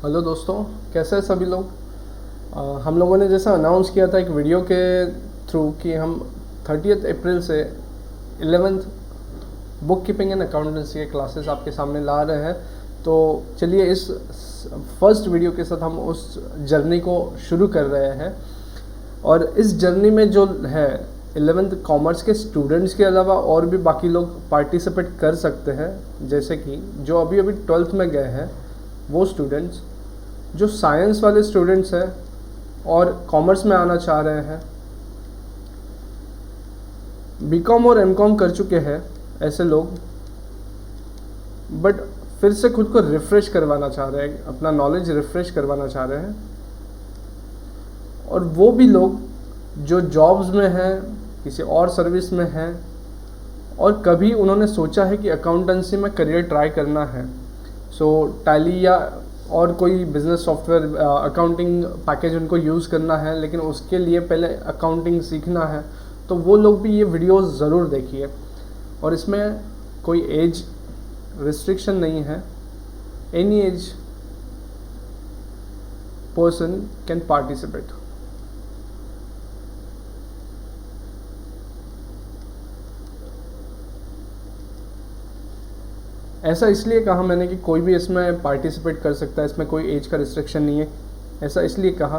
Hello दोस्तों, कैसे हैं सभी लोग। हम लोगों ने जैसा अनाउंस किया था एक वीडियो के थ्रू कि हम 30 अप्रैल से 11th book keeping and accountancy के क्लासेस आपके सामने ला रहे हैं। तो चलिए इस फर्स्ट वीडियो के साथ हम उस जर्नी को शुरू कर रहे हैं। और इस जर्नी में जो है 11th कॉमर्स के स्टूडेंट्स के अलावा और भी बाकी लोग पार्टिसिपेट कर सकते हैं, जैसे कि जो अभी 12th में गए हैं वो स्टूडेंट्स, जो साइंस वाले स्टूडेंट्स हैं और कॉमर्स में आना चाह रहे हैं, बीकॉम और एमकॉम कर चुके हैं ऐसे लोग, बट फिर से खुद को रिफ़्रेश करवाना चाह रहे हैं, अपना नॉलेज रिफ़्रेश करवाना चाह रहे हैं। और वो भी लोग जो जॉब्स में हैं, किसी और सर्विस में हैं, और कभी उन्होंने सोचा है कि अकाउंटेंसी में करियर ट्राई करना है। सो टैली या और कोई बिज़नेस सॉफ्टवेयर अकाउंटिंग पैकेज उनको यूज़ करना है, लेकिन उसके लिए पहले अकाउंटिंग सीखना है, तो वो लोग भी ये वीडियोस ज़रूर देखिए। और इसमें कोई एज रिस्ट्रिक्शन नहीं है, any as person can participate. ऐसा इसलिए कहा मैंने कि कोई भी इसमें पार्टिसिपेट कर सकता है, इसमें कोई एज का रिस्ट्रिक्शन नहीं है। ऐसा इसलिए कहा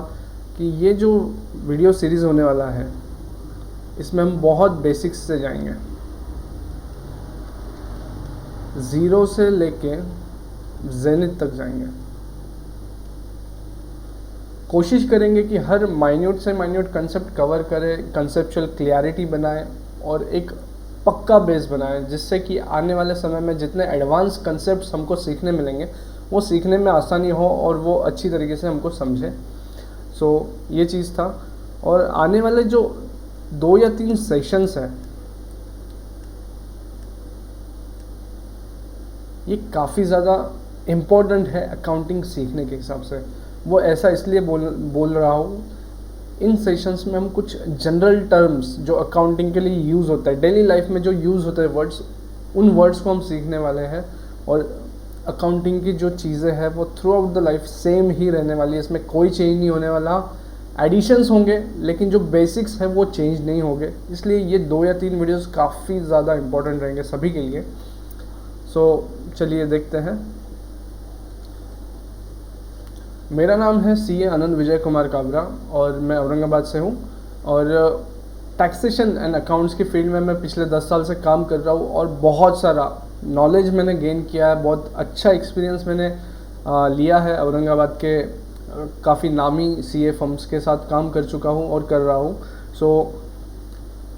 कि ये जो वीडियो सीरीज़ होने वाला है इसमें हम बहुत बेसिक्स से जाएंगे, ज़ीरो से लेके जेनिथ तक जाएंगे। कोशिश करेंगे कि हर माइन्यूट से माइन्यूट कंसेप्ट कवर करें, कंसेप्चुअल क्लियरिटी बनाएं और एक पक्का बेस बनाएं, जिससे कि आने वाले समय में जितने एडवांस कंसेप्ट्स हमको सीखने मिलेंगे वो सीखने में आसानी हो और वो अच्छी तरीके से हमको समझे। सो ये चीज़ था। और आने वाले जो 2 या 3 सेशंस हैं ये काफ़ी ज़्यादा इम्पोर्टेंट है अकाउंटिंग सीखने के हिसाब से। वो ऐसा इसलिए बोल रहा हूँ, इन सेशंस में हम कुछ जनरल टर्म्स जो अकाउंटिंग के लिए यूज़ होता है, डेली लाइफ में जो यूज़ होते हैं वर्ड्स, उन वर्ड्स को हम सीखने वाले हैं। और अकाउंटिंग की जो चीज़ें हैं वो throughout the life same ही रहने वाली है, इसमें कोई चेंज नहीं होने वाला। एडिशंस होंगे लेकिन जो बेसिक्स है वो चेंज नहीं होंगे। इसलिए ये 2 या 3 वीडियोस काफ़ी ज़्यादा इम्पोर्टेंट रहेंगे सभी के लिए। सो चलिए देखते हैं। मेरा नाम है CA आनंद विजय कुमार काबरा और मैं औरंगाबाद से हूँ। और टैक्सेशन एंड अकाउंट्स की फील्ड में मैं पिछले 10 साल से काम कर रहा हूँ और बहुत सारा नॉलेज मैंने गेन किया है, बहुत अच्छा एक्सपीरियंस मैंने लिया है। औरंगाबाद के काफ़ी नामी CA फर्म्स के साथ काम कर चुका हूँ और कर रहा हूँ। सो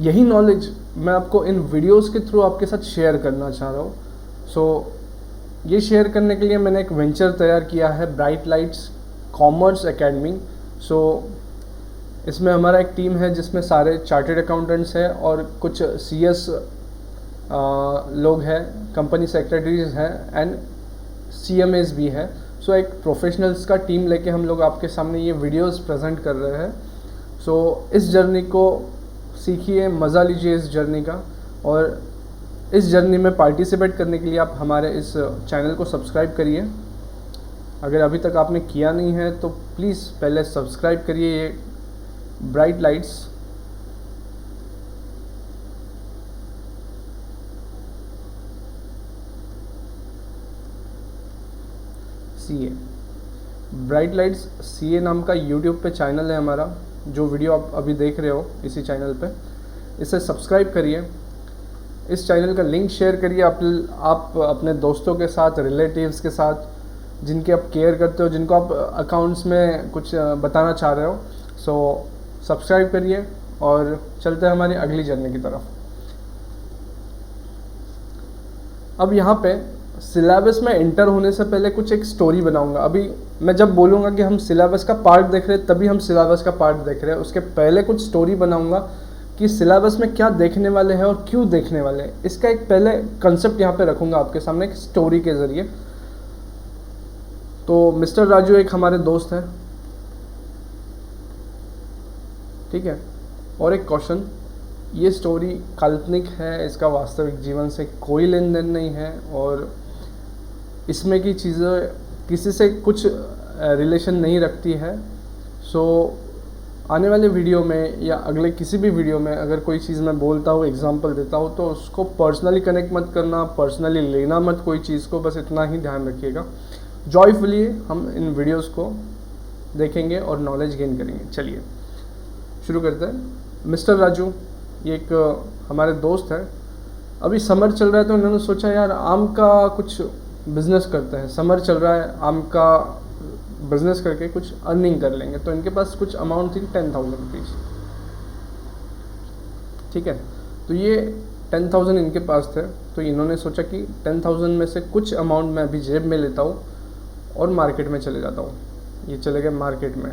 यही नॉलेज मैं आपको इन वीडियोस के थ्रू आपके साथ शेयर करना चाह रहा हूँ। सो ये शेयर करने के लिए मैंने एक वेंचर तैयार किया है, ब्राइट लाइट्स कॉमर्स एकेडमी। सो इसमें हमारा एक टीम है जिसमें सारे चार्टेड अकाउंटेंट्स हैं और कुछ CS लोग हैं, कंपनी सेक्रेटरीज हैं एंड CMAs भी है। सो एक प्रोफेशनल्स का टीम लेके हम लोग आपके सामने ये वीडियोस प्रेजेंट कर रहे हैं। सो इस जर्नी को सीखिए, मज़ा लीजिए इस जर्नी का। और इस जर्नी में पार्टिसिपेट करने के लिए आप हमारे इस चैनल को सब्सक्राइब करिए। अगर अभी तक आपने किया नहीं है तो प्लीज़ पहले सब्सक्राइब करिए ये bright lights. CA bright lights CA नाम का YouTube पे चैनल है हमारा, जो वीडियो आप अभी देख रहे हो इसी चैनल पे। इसे सब्सक्राइब करिए, इस चैनल का लिंक शेयर करिए आप अपने दोस्तों के साथ, रिलेटिव्स के साथ, जिनके आप केयर करते हो, जिनको आप अकाउंट्स में कुछ बताना चाह रहे हो। सो सब्सक्राइब करिए और चलते हैं हमारी अगली जर्नी की तरफ। अब यहाँ पे सिलेबस में एंटर होने से पहले कुछ एक स्टोरी बनाऊंगा। अभी मैं जब बोलूँगा कि हम सिलेबस का पार्ट देख रहे हैं तभी हम सिलेबस का पार्ट देख रहे हैं, उसके पहले कुछ स्टोरी बनाऊंगा कि सिलेबस में क्या देखने वाले हैं और क्यों देखने वाले हैं। इसका एक पहले कंसेप्ट यहाँ पे रखूँगा आपके सामने एक स्टोरी के ज़रिए। तो मिस्टर राजू एक हमारे दोस्त हैं, ठीक है। और एक क्वेश्चन, ये स्टोरी काल्पनिक है, इसका वास्तविक जीवन से कोई लेन देन नहीं है और इसमें की चीज़ें किसी से कुछ रिलेशन नहीं रखती है। सो आने वाले वीडियो में या अगले किसी भी वीडियो में अगर कोई चीज़ मैं बोलता हूँ, एग्जांपल देता हूँ, तो उसको पर्सनली कनेक्ट मत करना, पर्सनली लेना मत कोई चीज़ को, बस इतना ही ध्यान रखिएगा। जॉयफुली हम इन वीडियोस को देखेंगे और नॉलेज गेन करेंगे। चलिए शुरू करते हैं। मिस्टर राजू ये एक हमारे दोस्त हैं। अभी समर चल रहा है तो इन्होंने सोचा यार आम का कुछ बिज़नेस करते हैं। समर चल रहा है, आम का बिज़नेस करके कुछ अर्निंग कर लेंगे। तो इनके पास कुछ अमाउंट थी 10,000 रुपीज़। ठीक है, तो ये 10,000 इनके पास थे। तो इन्होंने सोचा कि 10,000 में से कुछ अमाउंट मैं अभी जेब में लेता हूँ और मार्केट में चले जाता हूँ। ये चले गए मार्केट में।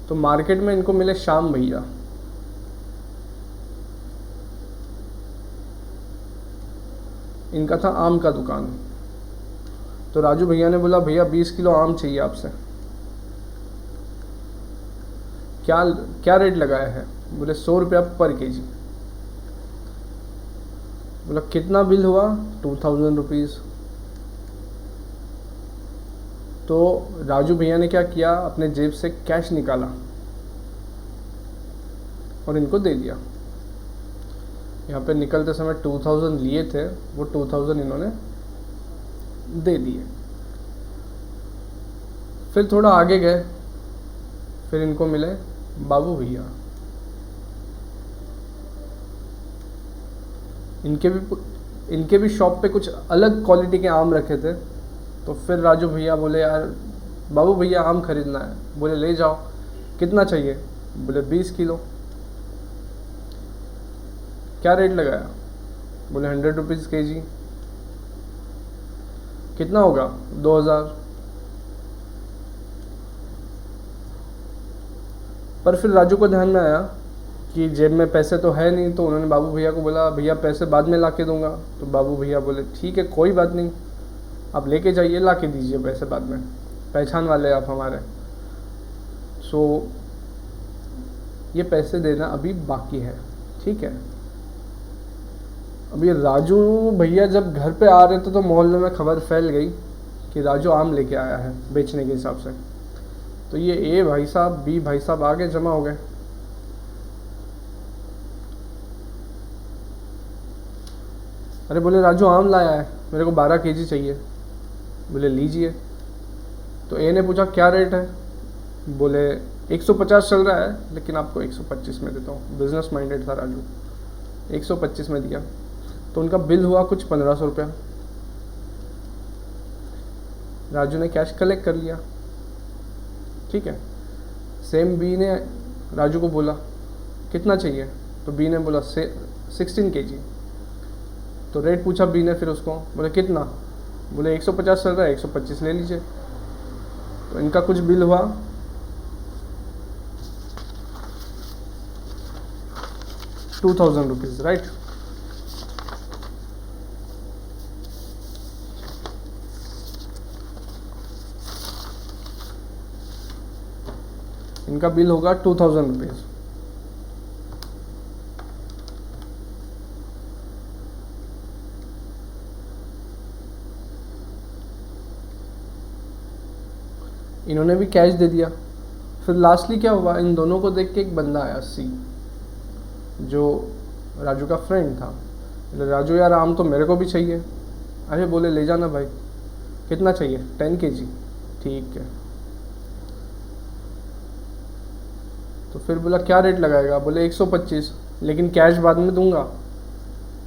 तो मार्केट में इनको मिले श्याम भैया। इनका था आम का दुकान। तो राजू भैया ने बोला भैया 20 किलो आम चाहिए आपसे। क्या क्या रेट लगाया है? बोले 100 रुपया पर केजी। बोला कितना बिल हुआ? 2,000 रुपीज़। तो राजू भैया ने क्या किया, अपने जेब से कैश निकाला और इनको दे दिया। यहाँ पे निकलते समय 2,000 लिए थे, वो 2,000 इन्होंने दे दिए। फिर थोड़ा आगे गए, फिर इनको मिले बाबू भैया। इनके भी शॉप पे कुछ अलग क्वालिटी के आम रखे थे। तो फिर राजू भैया बोले यार बाबू भैया आम खरीदना है। बोले ले जाओ, कितना चाहिए? बोले 20 किलो। क्या रेट लगाया? बोले 100 रुपीज़ के जी। कितना होगा? 2,000। पर फिर राजू को ध्यान में आया कि जेब में पैसे तो है नहीं। तो उन्होंने बाबू भैया को बोला भैया पैसे बाद में ला के दूंगा। तो बाबू भैया बोले ठीक है कोई बात नहीं, आप लेके जाइए, ला के दीजिए पैसे बाद में, पहचान वाले आप हमारे। सो ये पैसे देना अभी बाकी है। ठीक है, अभी राजू भैया जब घर पे आ रहे थे तो मोहल्ले में खबर फैल गई कि राजू आम लेके आया है बेचने के हिसाब से। तो ये ए भाई साहब, बी भाई साहब आगे जमा हो गए। अरे बोले राजू आम लाया है, मेरे को 12 केजी चाहिए। बोले लीजिए। तो ए ने पूछा क्या रेट है? बोले 150 चल रहा है, लेकिन आपको 125 में देता हूँ। बिजनेस माइंडेड था राजू, 125 में दिया। तो उनका बिल हुआ कुछ 1,500 रुपया। राजू ने कैश कलेक्ट कर लिया। ठीक है, सेम बी ने राजू को बोला कितना चाहिए? तो बी ने बोला 16 केजी। तो रेट पूछा बी ने फिर उसको, बोले कितना? बोले 150 चल रहा है, 125 ले लीजिए। तो इनका कुछ बिल हुआ 2,000 रुपीज़, राइट। इनका बिल होगा 2,000 रुपीज़। इन्होंने भी कैश दे दिया। फिर लास्टली क्या हुआ, इन दोनों को देख के एक बंदा आया सी, जो राजू का फ्रेंड था। बोले राजू यार आम तो मेरे को भी चाहिए। अरे बोले ले जाना भाई, कितना चाहिए? 10 केजी। ठीक है। तो फिर बोला क्या रेट लगाएगा? बोले 125, लेकिन कैश बाद में दूंगा।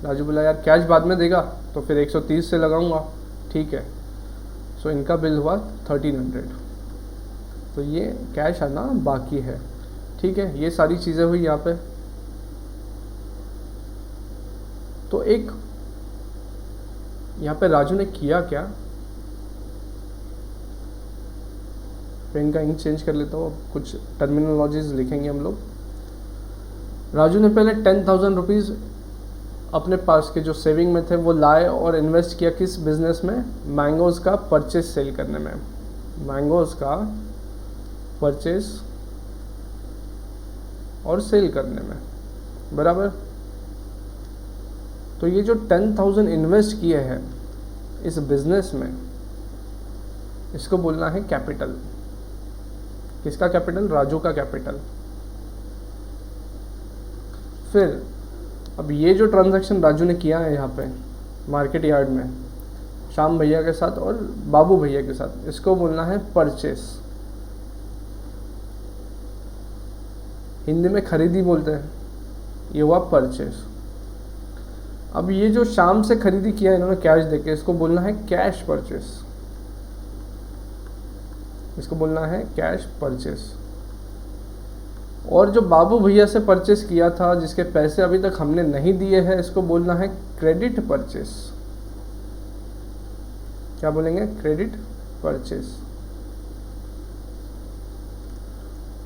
राजू बोला यार कैश बाद में देगा तो फिर 130 से लगाऊंगा। ठीक है। सो इनका बिल हुआ 1,300। तो ये कैश आना बाकी है। ठीक है, ये सारी चीज़ें हुई यहाँ पे। तो एक यहाँ पे राजू ने किया क्या, पेन का इंक चेंज कर लेता हूँ, कुछ टर्मिनोलॉजीज लिखेंगे हम लोग। राजू ने पहले 10,000 रुपीज़ अपने पास के जो सेविंग में थे वो लाए और इन्वेस्ट किया किस बिजनेस में? मैंगोज़ का परचेज सेल करने में। मैंगोज़ का परचेज और सेल करने में, बराबर। तो ये जो 10,000 इन्वेस्ट किए हैं इस बिजनेस में, इसको बोलना है कैपिटल। किसका कैपिटल? राजू का कैपिटल। फिर अब ये जो ट्रांजैक्शन राजू ने किया है यहाँ पे मार्केट यार्ड में श्याम भैया के साथ और बाबू भैया के साथ, इसको बोलना है परचेस। हिंदी में खरीदी बोलते हैं, ये हुआ परचेस। अब ये जो शाम से खरीदी किया इन्होंने कैश देके, इसको बोलना है कैश परचेस। इसको बोलना है कैश परचेस। और जो बाबू भैया से परचेस किया था जिसके पैसे अभी तक हमने नहीं दिए हैं, इसको बोलना है क्रेडिट परचेस। क्या बोलेंगे? Credit purchase.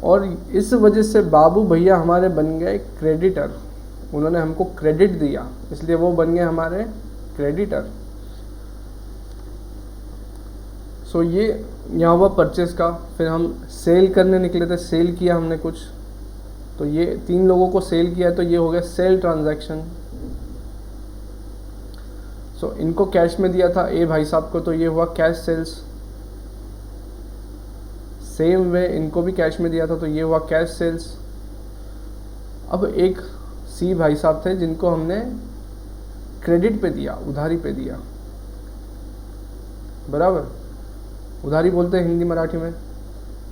और इस वजह से बाबू भैया हमारे बन गए क्रेडिटर। उन्होंने हमको क्रेडिट दिया, इसलिए वो बन गए हमारे क्रेडिटर। सो ये यहाँ हुआ परचेस का। फिर हम सेल करने निकले थे, सेल किया हमने कुछ, तो ये 3 लोगों को सेल किया, तो ये हो गया सेल ट्रांजैक्शन। सो इनको कैश में दिया था ए भाई साहब को, तो ये हुआ कैश सेल्स। सेम वे इनको भी कैश में दिया था, तो ये हुआ कैश सेल्स। अब एक सी भाई साहब थे जिनको हमने क्रेडिट पे दिया, उधारी पे दिया, बराबर। उधारी बोलते हैं हिंदी मराठी में,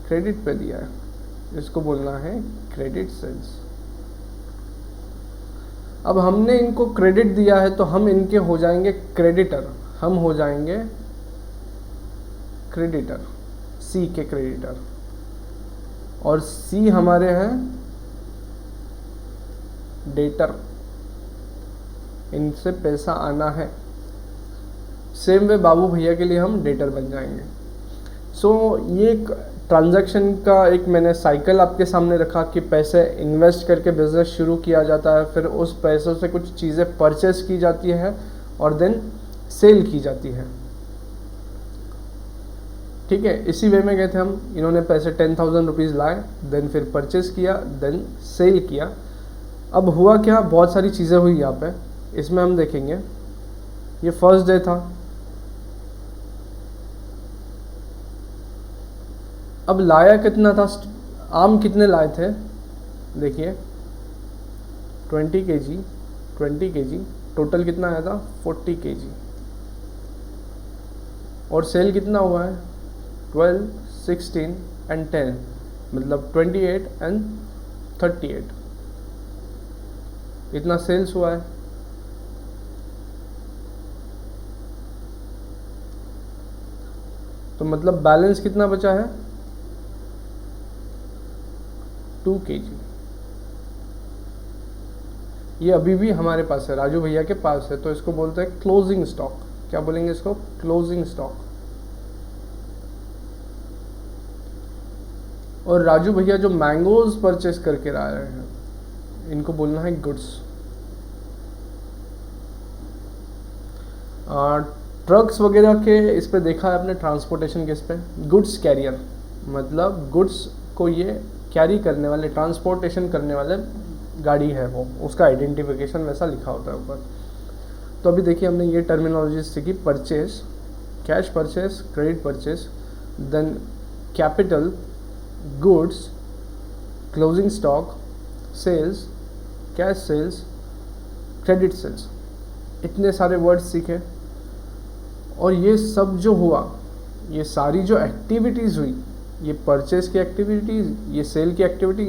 क्रेडिट पे दिया है, इसको बोलना है क्रेडिट सेल्स। अब हमने इनको क्रेडिट दिया है तो हम इनके हो जाएंगे क्रेडिटर, हम हो जाएंगे क्रेडिटर, सी के क्रेडिटर। और सी हमारे हैं डेटर, इनसे पैसा आना है। सेम वे बाबू भैया के लिए हम डेटर बन जाएंगे। सो ये एक ट्रांजैक्शन का एक मैंने साइकिल आपके सामने रखा कि पैसे इन्वेस्ट करके बिजनेस शुरू किया जाता है, फिर उस पैसों से कुछ चीज़ें परचेस की जाती है और देन सेल की जाती है। ठीक है, इसी वे में गए थे हम। इन्होंने पैसे 10,000 रुपीज़ लाए, देन फिर परचेस किया, देन सेल किया। अब हुआ क्या, बहुत सारी चीज़ें हुई यहाँ पे, इसमें हम देखेंगे। ये फर्स्ट डे था। अब लाया कितना था, आम कितने लाए थे, देखिए 20 kg, 20 kg, टोटल कितना आया था 40 kg। और सेल कितना हुआ है 12, 16 एंड 10, मतलब 28 एंड 38, इतना सेल्स हुआ है। तो मतलब बैलेंस कितना बचा है 2 kg। ये अभी भी हमारे पास है, राजू भैया के पास है, तो इसको बोलते हैं क्लोजिंग स्टॉक। क्या बोलेंगे इसको? Closing stock. और राजू भैया जो मैंगोज परचेस करके ला रहे हैं, इनको बोलना है गुड्स। ट्रक्स वगैरह के इस पे देखा है आपने, ट्रांसपोर्टेशन के इस पे, गुड्स कैरियर, मतलब गुड्स को ये कैरी करने वाले, ट्रांसपोर्टेशन करने वाले गाड़ी है वो, उसका आइडेंटिफिकेशन वैसा लिखा होता है ऊपर। तो अभी देखिए हमने ये टर्मिनोलॉजी सीखी, purchase, cash purchase, credit purchase, then capital, goods, closing stock, sales, cash sales, credit sales, इतने सारे वर्ड्स सीखे। और ये सब जो हुआ, ये सारी जो एक्टिविटीज़ हुई, ये परचेस की एक्टिविटीज़, ये सेल की एक्टिविटी,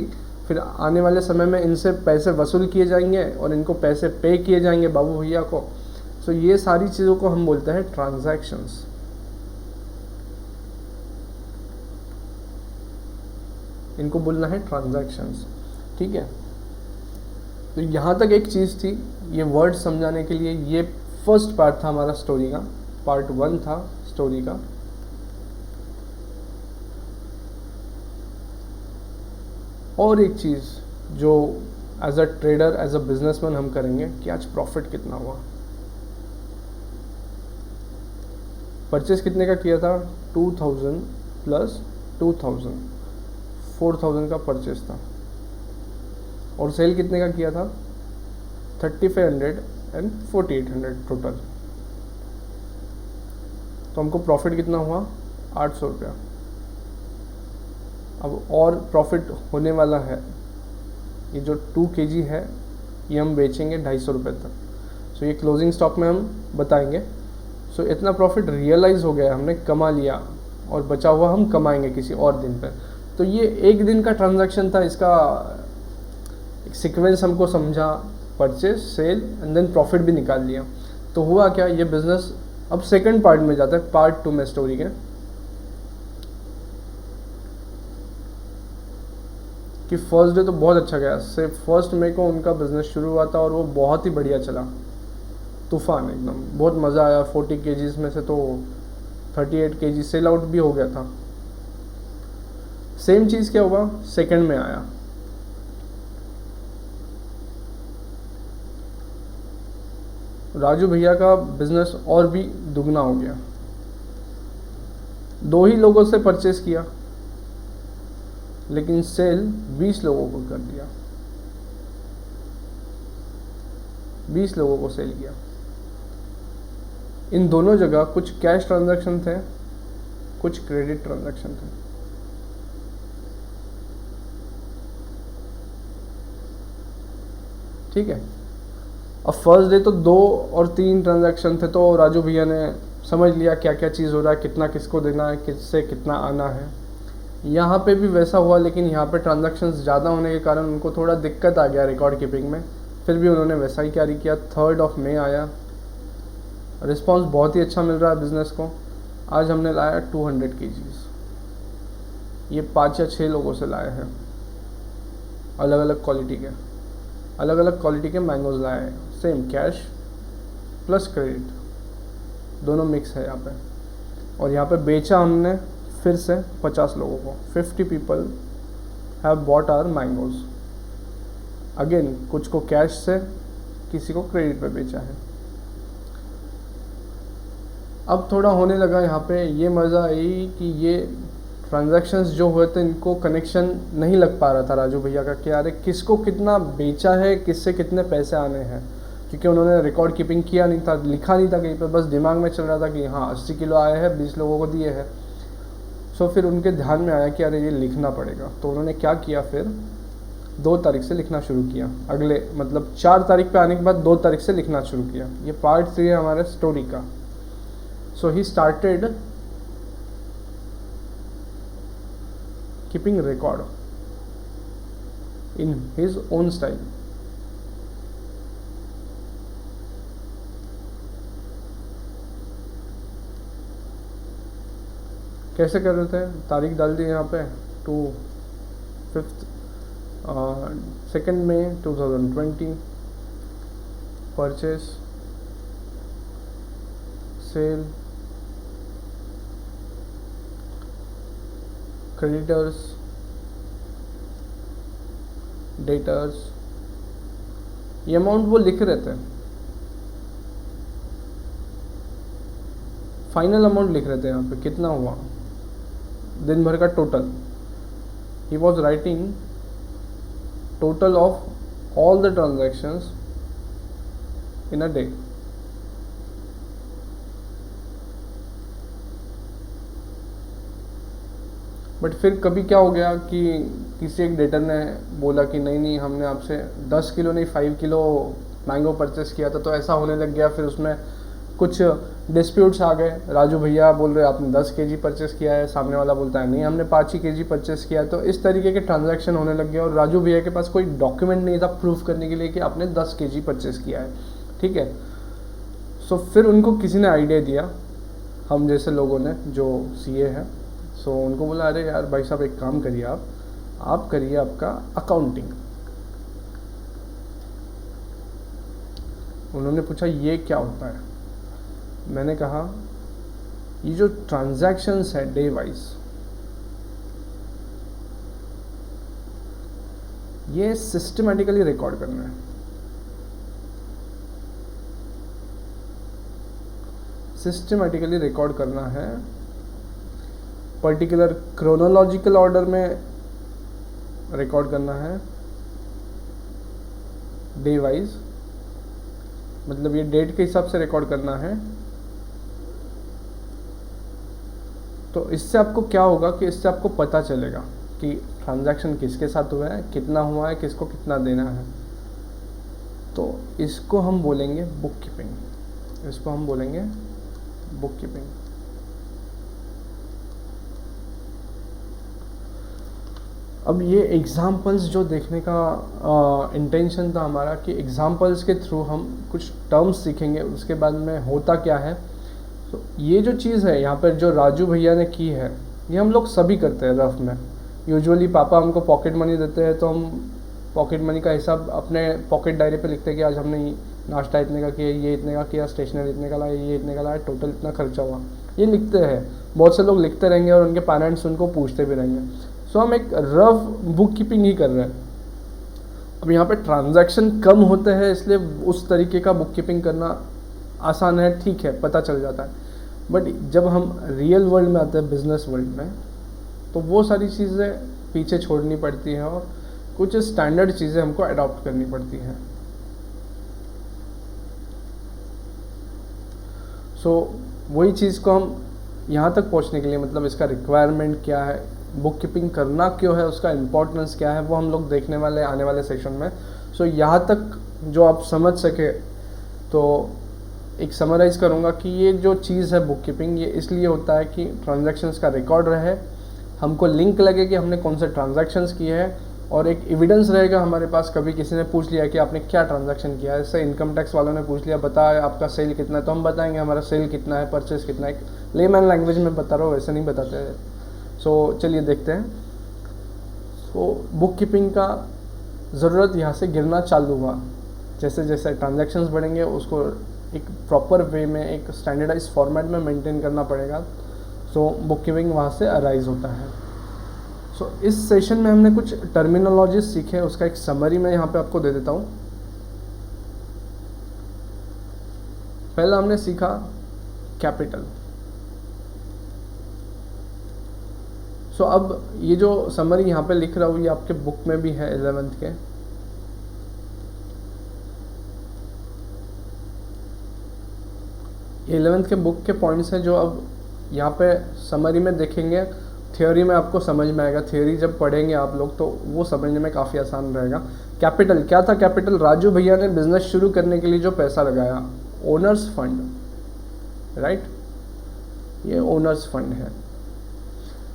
फिर आने वाले समय में इनसे पैसे वसूल किए जाएंगे और इनको पैसे पे किए जाएंगे बाबू भैया को। सो ये सारी चीज़ों को हम बोलते हैं ट्रांजैक्शंस। इनको बोलना है ट्रांजैक्शंस। ठीक है, तो यहाँ तक एक चीज़ थी, ये वर्ड समझाने के लिए। ये फर्स्ट पार्ट था हमारा स्टोरी का, पार्ट 1 था स्टोरी का। और एक चीज़ जो as a trader, as a businessman हम करेंगे कि आज प्रॉफिट कितना हुआ। परचेस कितने का किया था 2000 प्लस 2000, 4000 का परचेस था। और सेल कितने का किया था 3500 एंड 4800 टोटल। तो हमको प्रॉफिट कितना हुआ 800 रुपया। अब और प्रॉफिट होने वाला है। ये जो 2 kg है ये हम बेचेंगे 250 रुपये तक। सो ये क्लोजिंग स्टॉक में हम बताएंगे। सो इतना प्रॉफिट रियलाइज़ हो गया, हमने कमा लिया, और बचा हुआ हम कमाएंगे किसी और दिन पर। तो ये एक दिन का ट्रांजैक्शन था, इसका एक सीक्वेंस हमको समझा, purchase, sale and then profit भी निकाल लिया। तो हुआ क्या, ये बिजनेस अब सेकंड पार्ट में जाता है, पार्ट 2 में स्टोरी के, कि फर्स्ट डे तो बहुत अच्छा गया। सिर्फ 1 मई को उनका बिजनेस शुरू हुआ था और वो बहुत ही बढ़िया चला, तूफान एकदम, बहुत मज़ा आया। 40 kgs में से तो 38 kg सेल आउट भी हो गया था। सेम चीज़ क्या हुआ, सेकंड में आया। राजू भैया का बिजनेस और भी दुगना हो गया। 2 ही लोगों से परचेस किया, लेकिन सेल 20 लोगों को कर दिया, 20 लोगों को सेल किया। इन दोनों जगह कुछ कैश ट्रांजैक्शन थे, कुछ क्रेडिट ट्रांजैक्शन थे। ठीक है। अब फर्स्ट डे तो 2 और 3 ट्रांजैक्शन थे, तो राजू भैया ने समझ लिया क्या क्या चीज़ हो रहा है, कितना किसको देना है, किससे कितना आना है। यहाँ पे भी वैसा हुआ, लेकिन यहाँ पे ट्रांजैक्शंस ज़्यादा होने के कारण उनको थोड़ा दिक्कत आ गया रिकॉर्ड कीपिंग में। फिर भी उन्होंने वैसा ही कैरी किया। 3 मई आया, रिस्पांस बहुत ही अच्छा मिल रहा है बिज़नेस को। आज हमने लाया 200 kgs, ये 5 या 6 लोगों से लाए हैं, अलग अलग क्वालिटी के मैंगोज़ लाए हैं। सेम कैश प्लस क्रेडिट दोनों मिक्स है यहाँ पे। और यहाँ पे बेचा हमने फिर से 50 लोगों को। 50 people have bought our mangoes. Again कुछ को कैश से, किसी को क्रेडिट पे बेचा है। अब थोड़ा होने लगा यहाँ पे, ये मज़ा आई कि ये ट्रांजैक्शंस जो हुए थे इनको कनेक्शन नहीं लग पा रहा था राजू भैया का कि अरे किसको कितना बेचा है, किससे कितने पैसे आने हैं, क्योंकि उन्होंने रिकॉर्ड कीपिंग किया नहीं था, लिखा नहीं था कहीं पर, बस दिमाग में चल रहा था कि हाँ 80 किलो आए हैं, 20 लोगों को दिए हैं। सो फिर उनके ध्यान में आया कि अरे ये लिखना पड़ेगा। तो उन्होंने क्या किया, फिर 2 तारीख से लिखना शुरू किया। अगले मतलब 4 तारीख पे आने के बाद 2 तारीख से लिखना शुरू किया। ये पार्ट 3 है हमारे स्टोरी का। So he started keeping record in his own style. कैसे कर रहे थे, तारीख डाल दी यहाँ पे 2 मई 2020, परचेस, सेल, क्रेडिटर्स, डेटर्स, ये अमाउंट वो लिख रहे थे, फाइनल अमाउंट लिख रहे थे यहाँ पे कितना हुआ दिन भर का total. He was writing total of all the transactions in a day. But फिर कभी क्या हो गया कि किसी एक डेटर ने बोला कि नहीं हमने आपसे 10 किलो नहीं 5 किलो मैंगो परचेस किया था। तो ऐसा होने लग गया, फिर उसमें कुछ डिस्प्यूट्स आ गए। राजू भैया बोल रहे आपने 10 kg परचेस किया है, सामने वाला बोलता है नहीं हमने 5 ही kg परचेस किया है। तो इस तरीके के ट्रांजैक्शन होने लग गए और राजू भैया के पास कोई डॉक्यूमेंट नहीं था प्रूफ करने के लिए कि आपने 10 kg परचेस किया है। ठीक है। सो फिर उनको किसी ने आइडिया दिया, हम जैसे लोगों ने जो सीए हैं, सो उनको बोला अरे यार भाई साहब एक काम करिए, आप करिए आपका अकाउंटिंग। उन्होंने पूछा ये क्या होता है। मैंने कहा ये जो ट्रांजैक्शंस है डे वाइज, ये सिस्टमैटिकली रिकॉर्ड करना है। सिस्टमैटिकली रिकॉर्ड करना है, पर्टिकुलर क्रोनोलॉजिकल ऑर्डर में रिकॉर्ड करना है, डे वाइज, मतलब ये डेट के हिसाब से रिकॉर्ड करना है। तो इससे आपको क्या होगा कि इससे आपको पता चलेगा कि ट्रांजैक्शन किसके साथ हुआ है, कितना हुआ है, किसको कितना देना है। तो इसको हम बोलेंगे बुक कीपिंग, इसको हम बोलेंगे बुक कीपिंग। अब ये एग्ज़ाम्पल्स जो देखने का इंटेंशन था हमारा कि एग्ज़ाम्पल्स के थ्रू हम कुछ टर्म्स सीखेंगे, उसके बाद में होता क्या है। तो ये जो चीज़ है यहाँ पर जो राजू भैया ने की है, ये हम लोग सभी करते हैं रफ में। यूजुअली पापा हमको पॉकेट मनी देते हैं तो हम पॉकेट मनी का हिसाब अपने पॉकेट डायरी पे लिखते हैं कि आज हमने नाश्ता इतने का किया, ये इतने का किया, स्टेशनरी इतने का लाया, ये इतने का लाया, टोटल इतना खर्चा हुआ, ये लिखते हैं। बहुत से लोग लिखते रहेंगे और उनके पेरेंट्स उनको पूछते भी रहेंगे। सो हम एक रफ बुक कीपिंग ही कर रहे हैं। अब यहाँ पे ट्रांजैक्शन कम होते हैं इसलिए उस तरीके का बुक कीपिंग करना आसान है, ठीक है, पता चल जाता है। बट जब हम रियल वर्ल्ड में आते हैं, बिजनेस वर्ल्ड में, तो वो सारी चीज़ें पीछे छोड़नी पड़ती हैं और कुछ स्टैंडर्ड चीज़ें हमको अडॉप्ट करनी पड़ती हैं। सो वही चीज़ को हम यहाँ तक पहुँचने के लिए, मतलब इसका रिक्वायरमेंट क्या है, बुक कीपिंग करना क्यों है, उसका इम्पोर्टेंस क्या है, वो हम लोग देखने वाले आने वाले सेशन में। सो यहाँ तक जो आप समझ सके तो एक समराइज़ करूँगा कि ये जो चीज़ है बुक कीपिंग, ये इसलिए होता है कि ट्रांजैक्शंस का रिकॉर्ड रहे, हमको लिंक लगे कि हमने कौन से ट्रांजैक्शंस किए हैं, और एक एविडेंस रहेगा हमारे पास। कभी किसी ने पूछ लिया कि आपने क्या ट्रांजैक्शन किया है, जैसे इनकम टैक्स वालों ने पूछ लिया बता आपका सेल कितना है, तो हम बताएंगे हमारा सेल कितना है, परचेस कितना है। लेमैन लैंग्वेज में बता रहा हूँ, वैसे नहीं बताते। सो चलिए देखते हैं। सो बुक कीपिंग का ज़रूरत यहाँ से गिरना चालू हुआ। जैसे जैसे ट्रांजैक्शंस बढ़ेंगे उसको एक प्रॉपर वे में, एक स्टैंडर्डाइज फॉर्मेट में मेंटेन करना पड़ेगा। सो बुक कीपिंग वहाँ से अराइज होता है। सो इस सेशन में हमने कुछ टर्मिनोलॉजीज सीखे, उसका एक समरी मैं यहाँ पे आपको दे देता हूँ। पहला हमने सीखा कैपिटल। सो अब ये जो समरी यहाँ पे लिख रहा हूँ, ये आपके बुक में भी है 11th के। ये 11th के बुक के पॉइंट्स हैं जो अब यहाँ पे समरी में देखेंगे। थ्योरी में आपको समझ में आएगा, थ्योरी जब पढ़ेंगे आप लोग तो वो समझने में काफ़ी आसान रहेगा। कैपिटल क्या था? कैपिटल राजू भैया ने बिजनेस शुरू करने के लिए जो पैसा लगाया, ओनर्स फंड, राइट, ये ओनर्स फंड है।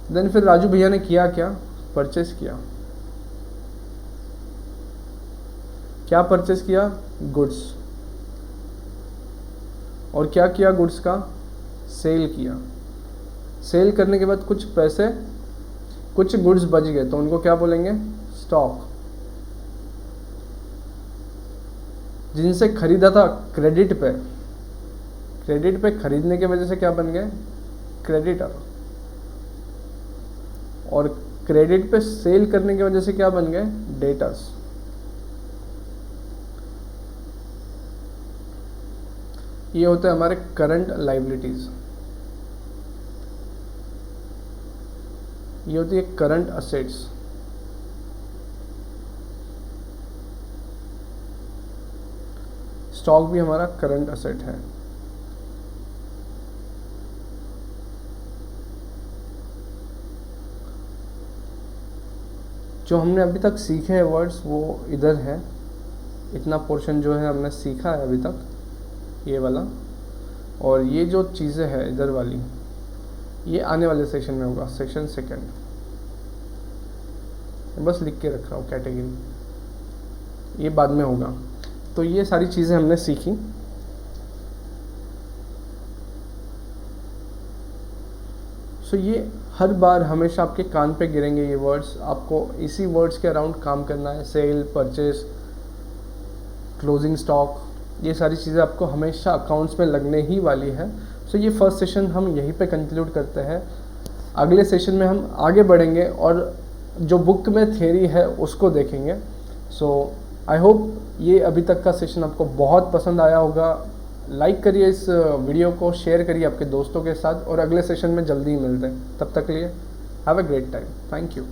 देन फिर राजू भैया ने किया क्या? परचेस किया। क्या परचेस किया? गुड्स। और क्या किया गुड्स का? सेल किया। सेल करने के बाद कुछ पैसे, कुछ गुड्स बच गए तो उनको क्या बोलेंगे? स्टॉक। जिनसे खरीदा था क्रेडिट पे, क्रेडिट पे खरीदने की वजह से क्या बन गए? क्रेडिटर। और क्रेडिट पे सेल करने की वजह से क्या बन गए? डेटर्स। ये होते हैं हमारे करंट लायबिलिटीज, ये होती है करंट असेट्स। स्टॉक भी हमारा करंट असेट है। जो हमने अभी तक सीखे हैं वर्ड्स वो इधर है। इतना पोर्शन जो है हमने सीखा है अभी तक, ये वाला। और ये जो चीज़ें हैं इधर वाली, ये आने वाले सेशन में होगा, सेशन सेकंड। बस लिख के रख रहा हूँ कैटेगरी, ये बाद में होगा। तो ये सारी चीज़ें हमने सीखी। सो ये हर बार हमेशा आपके कान पे गिरेंगे ये वर्ड्स। आपको इसी वर्ड्स के अराउंड काम करना है। सेल, परचेस, क्लोजिंग स्टॉक, ये सारी चीज़ें आपको हमेशा अकाउंट्स में लगने ही वाली है। सो ये फर्स्ट सेशन हम यहीं पे कंक्लूड करते हैं। अगले सेशन में हम आगे बढ़ेंगे और जो बुक में थ्योरी है उसको देखेंगे। सो आई होप ये अभी तक का सेशन आपको बहुत पसंद आया होगा। लाइक करिए इस वीडियो को, शेयर करिए आपके दोस्तों के साथ, और अगले सेशन में जल्दी ही मिलते हैं। तब तक के लिए have a great time. Thank you.